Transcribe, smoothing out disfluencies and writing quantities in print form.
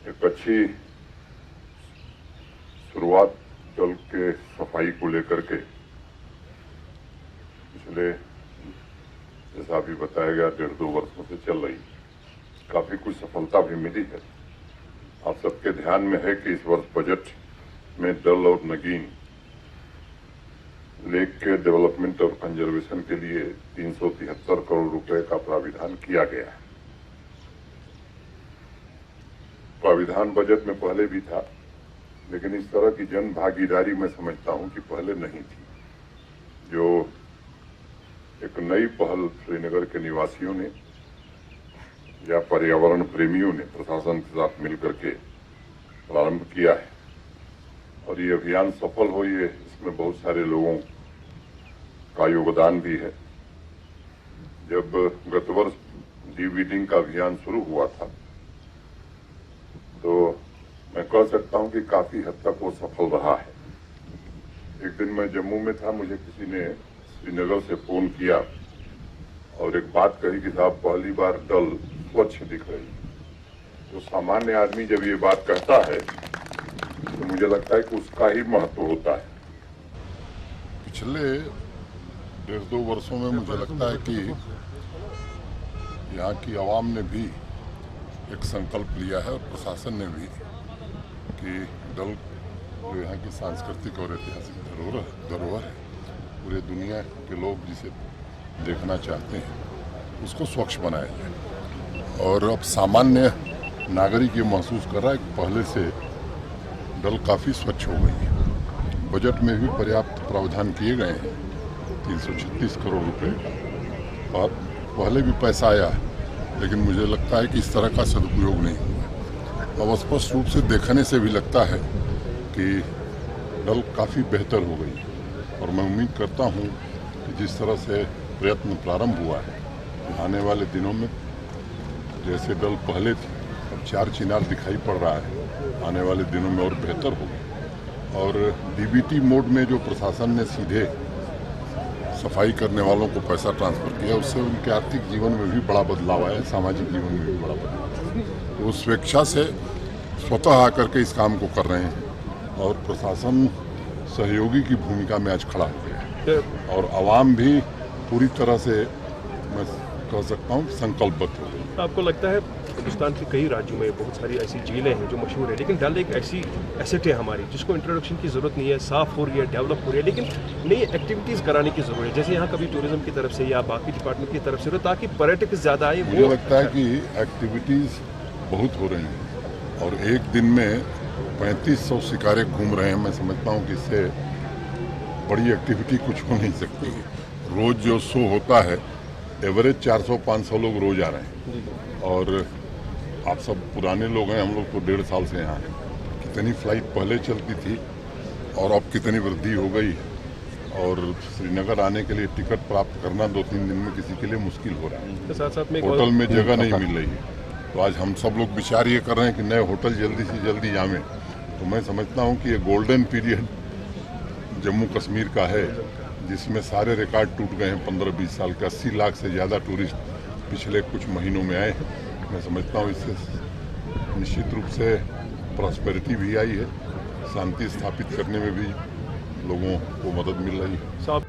एक अच्छी शुरुआत जल के सफाई को लेकर के पिछले जैसा अभी बताया गया 1.5-2 वर्षों से चल रही, काफी कुछ सफलता भी मिली है। आप सबके ध्यान में है कि इस वर्ष बजट में डल और नगीन लेक के डेवलपमेंट और कंजर्वेशन के लिए 373 करोड़ रुपए का प्राविधान किया गया है। प्राविधान बजट में पहले भी था, लेकिन इस तरह की जन भागीदारी मैं समझता हूं कि पहले नहीं थी। जो एक नई पहल श्रीनगर के निवासियों ने या पर्यावरण प्रेमियों ने प्रशासन के साथ मिलकर के प्रारंभ किया है और ये अभियान सफल हो, ये इसमें बहुत सारे लोगों का योगदान भी है। जब गत वर्ष डीवीडिंग का अभियान शुरू हुआ था तो मैं कह सकता हूं कि काफी हद तक वो सफल रहा है। एक दिन मैं जम्मू में था, मुझे किसी ने श्रीनगर से फोन किया और एक बात कही कि साहब पहली बार डल स्वच्छ दिख रही। तो सामान्य आदमी जब ये बात कहता है तो मुझे लगता है कि उसका ही महत्व होता है। पिछले 1.5-2 वर्षों में मुझे लगता है कि यहाँ की आवाम ने भी एक संकल्प लिया है और प्रशासन ने भी कि डल जो यहाँ की सांस्कृतिक और ऐतिहासिक धरोहर है, पूरे दुनिया के लोग जिसे देखना चाहते हैं उसको स्वच्छ बनाया जाए। और अब सामान्य नागरिक ये महसूस कर रहा है कि पहले से डल काफ़ी स्वच्छ हो गई है। बजट में भी पर्याप्त प्रावधान किए गए हैं, 336 करोड़ रुपए और पहले भी पैसा आया, लेकिन मुझे लगता है कि इस तरह का सदुपयोग नहीं हुआ। अब स्पष्ट रूप से देखने से भी लगता है कि डल काफ़ी बेहतर हो गई और मैं उम्मीद करता हूँ कि जिस तरह से प्रयत्न प्रारंभ हुआ है, आने वाले दिनों में जैसे डल पहले थी अब 4 चिनार दिखाई पड़ रहा है, आने वाले दिनों में और बेहतर होगा। और डीबीटी मोड में जो प्रशासन ने सीधे सफाई करने वालों को पैसा ट्रांसफर किया, उससे उनके आर्थिक जीवन में भी बड़ा बदलाव आया, सामाजिक जीवन में भी बड़ा बदलाव। तो उस स्वेच्छा से स्वतः आकर के इस काम को कर रहे हैं और प्रशासन सहयोगी की भूमिका में आज खड़ा हो गया है और आवाम भी पूरी तरह से मैं कह सकता हूँ संकल्पबद्ध हो गई। आपको लगता है हिंदुस्तान के कई राज्यों में बहुत सारी ऐसी झीलें हैं जो मशहूर है, लेकिन डल एक ऐसी एसेट है हमारी जिसको इंट्रोडक्शन की ज़रूरत नहीं है, साफ हो रही है, डेवलप हो रही है, लेकिन नई एक्टिविटीज़ कराने की ज़रूरत है, जैसे यहाँ कभी टूरिज्म की तरफ से या बाकी डिपार्टमेंट की तरफ से, ताकि पर्यटक ज़्यादा आए। मुझे लगता है कि एक्टिविटीज़ बहुत हो रही हैं और एक दिन में 3500 शिकारे घूम रहे हैं। मैं समझता हूँ कि इससे बड़ी एक्टिविटी कुछ हो नहीं सकती। रोज़ जो शो होता है एवरेज 400-500 लोग रोज़ आ रहे हैं और आप सब पुराने लोग हैं, हम लोग तो 1.5 साल से यहाँ हैं। कितनी फ्लाइट पहले चलती थी और अब कितनी वृद्धि हो गई और श्रीनगर आने के लिए टिकट प्राप्त करना 2-3 दिन में किसी के लिए मुश्किल हो रहा है। साथ में होटल में जगह नहीं मिल रही है, तो आज हम सब लोग विचार ये कर रहे हैं कि नए होटल जल्दी से जल्दी जामें। तो मैं समझता हूँ कि ये गोल्डन पीरियड जम्मू कश्मीर का है जिसमें सारे रिकॉर्ड टूट गए हैं। 15-20 साल के 80 लाख से ज़्यादा टूरिस्ट पिछले कुछ महीनों में आए हैं। मैं समझता हूँ इससे निश्चित रूप से प्रॉस्पेरिटी भी आई है, शांति स्थापित करने में भी लोगों को मदद मिल रही है।